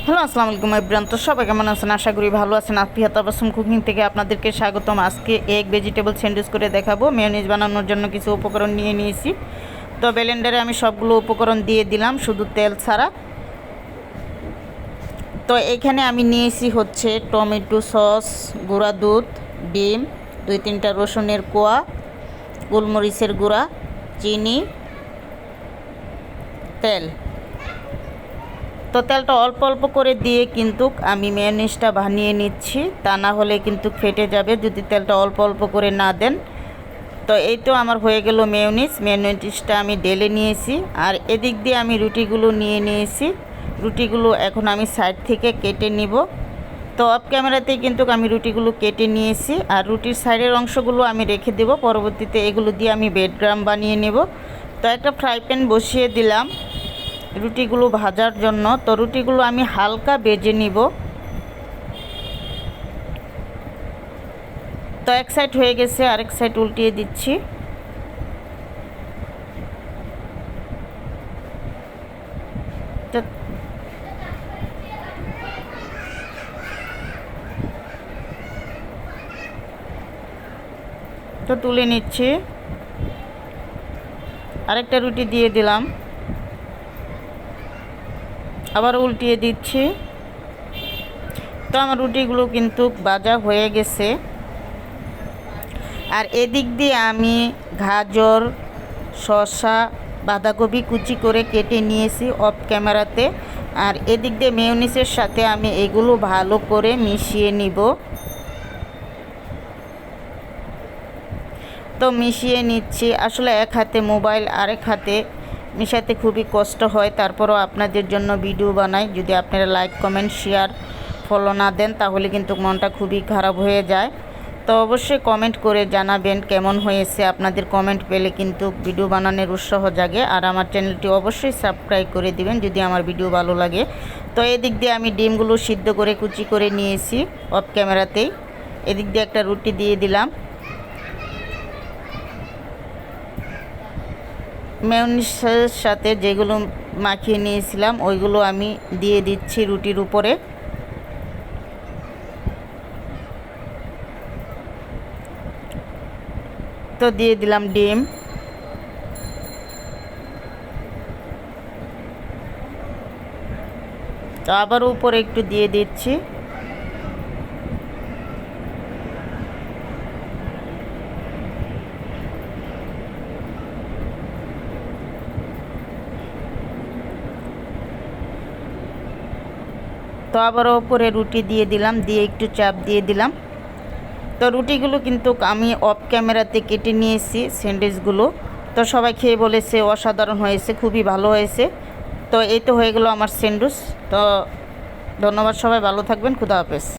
Hello, আসসালামু আলাইকুম everyone. তো সবাই কেমন আছেন? আশা করি ভালো আছেন। আফিয়া তাবাসসুম কুকিং থেকে আপনাদেরকে স্বাগতম। আজকে এগ ভেজিটেবল স্যান্ডউইচ করে দেখাবো। মেয়োনিজ বানানোর জন্য কিছু উপকরণ নিয়ে নিয়েছি। তো ব্লেন্ডারে আমি সবগুলো উপকরণ দিয়ে দিলাম, শুধু তেল ছাড়া। তো এখানে আমি নিয়েছি হচ্ছে টমেটো সস, গুঁড়া দুধ, ডিম, 2-3টা রসুনের কোয়া, গোলমরিচের গুঁড়া, চিনি, তেল। তো তেলটা অল্প অল্প করে দিয়ে কিন্তু আমি মেয়োনিজটা বানিয়ে নিচ্ছি, তা না হলে কিন্তু ফেটে যাবে যদি তেলটা অল্প অল্প করে না দেন। তো এই তো আমার হয়ে গেল মেয়োনিজটা আমি ঢেলে নিয়েছি। আর এদিক দিয়ে আমি রুটিগুলো নিয়ে নিয়েছি। রুটিগুলো এখন আমি সাইড থেকে কেটে নিব। তো অফ ক্যামেরাতেই কিন্তু আমি রুটিগুলো কেটে নিয়েছি। আর রুটির সাইডের অংশগুলো আমি রেখে দেব, পরবর্তীতে এগুলো দিয়ে আমি ব্রেড বানিয়ে নেব। তো একটা ফ্রাই প্যান বসিয়ে দিলাম রুটিগুলো ভাজার জন্য। তো রুটিগুলো আমি হালকা ভেজে নিব। তো এক সাইড হয়ে গেছে, আরেক সাইড উল্টিয়ে দিচ্ছি। তো তুলে নিচ্ছি, আরেকটা রুটি দিয়ে দিলাম, আবার উল্টিয়ে দিচ্ছি। তো আমার রুটিগুলো কিন্তু ভাজা হয়ে গেছে। আর এদিক দিয়ে আমি গাজর, শসা, বাঁধাকপি কুচি করে কেটে নিয়েছি অফ ক্যামেরাতে। আর এদিক দিয়ে মেয়োনিজের সাথে আমি এগুলো ভালো করে মিশিয়ে নিব। তো মিশিয়ে নিচ্ছি। আসলে এক হাতে মোবাইল, আরেক হাতে মিশাতে খুবই কষ্ট হয়, তারপরও আপনাদের জন্য ভিডিও বানাই। যদি আপনারা লাইক, কমেন্ট, শেয়ার, ফলো না দেন তাহলে কিন্তু মনটা খুবই খারাপ হয়ে যায়। তো অবশ্যই কমেন্ট করে জানাবেন কেমন হয়েছে। আপনাদের কমেন্ট পেলে কিন্তু ভিডিও বানানোর উৎসাহ জাগে। আর আমার চ্যানেলটি অবশ্যই সাবস্ক্রাইব করে দিবেন যদি আমার ভিডিও ভালো লাগে। তো এদিক দিয়ে আমি ডিমগুলো সিদ্ধ করে কুচি করে নিয়েছি অফ ক্যামেরাতেই। এদিক দিয়ে একটা রুটি দিয়ে দিলাম। মেয়োনিজের সাথে যেগুলো মাখিয়ে নিয়েছিলাম ওইগুলো আমি দিয়ে দিচ্ছি রুটির উপরে। তো দিয়ে দিলাম ডিম। তো আবার উপরে একটু দিয়ে দিচ্ছি। তো আবার উপরে রুটি দিয়ে দিলাম, দিয়ে একটু চাপ দিয়ে দিলাম। তো রুটিগুলো কিন্তু আমি অফ ক্যামেরাতে কেটে নিয়েছি স্যান্ডউইচগুলো। তো সবাই খেয়ে বলেছে অসাধারণ হয়েছে, খুবই ভালো হয়েছে। তো এই তো হয়ে গেল আমার স্যান্ডউইচ। তো ধন্যবাদ, সবাই ভালো থাকবেন, খুদা হাফেজ।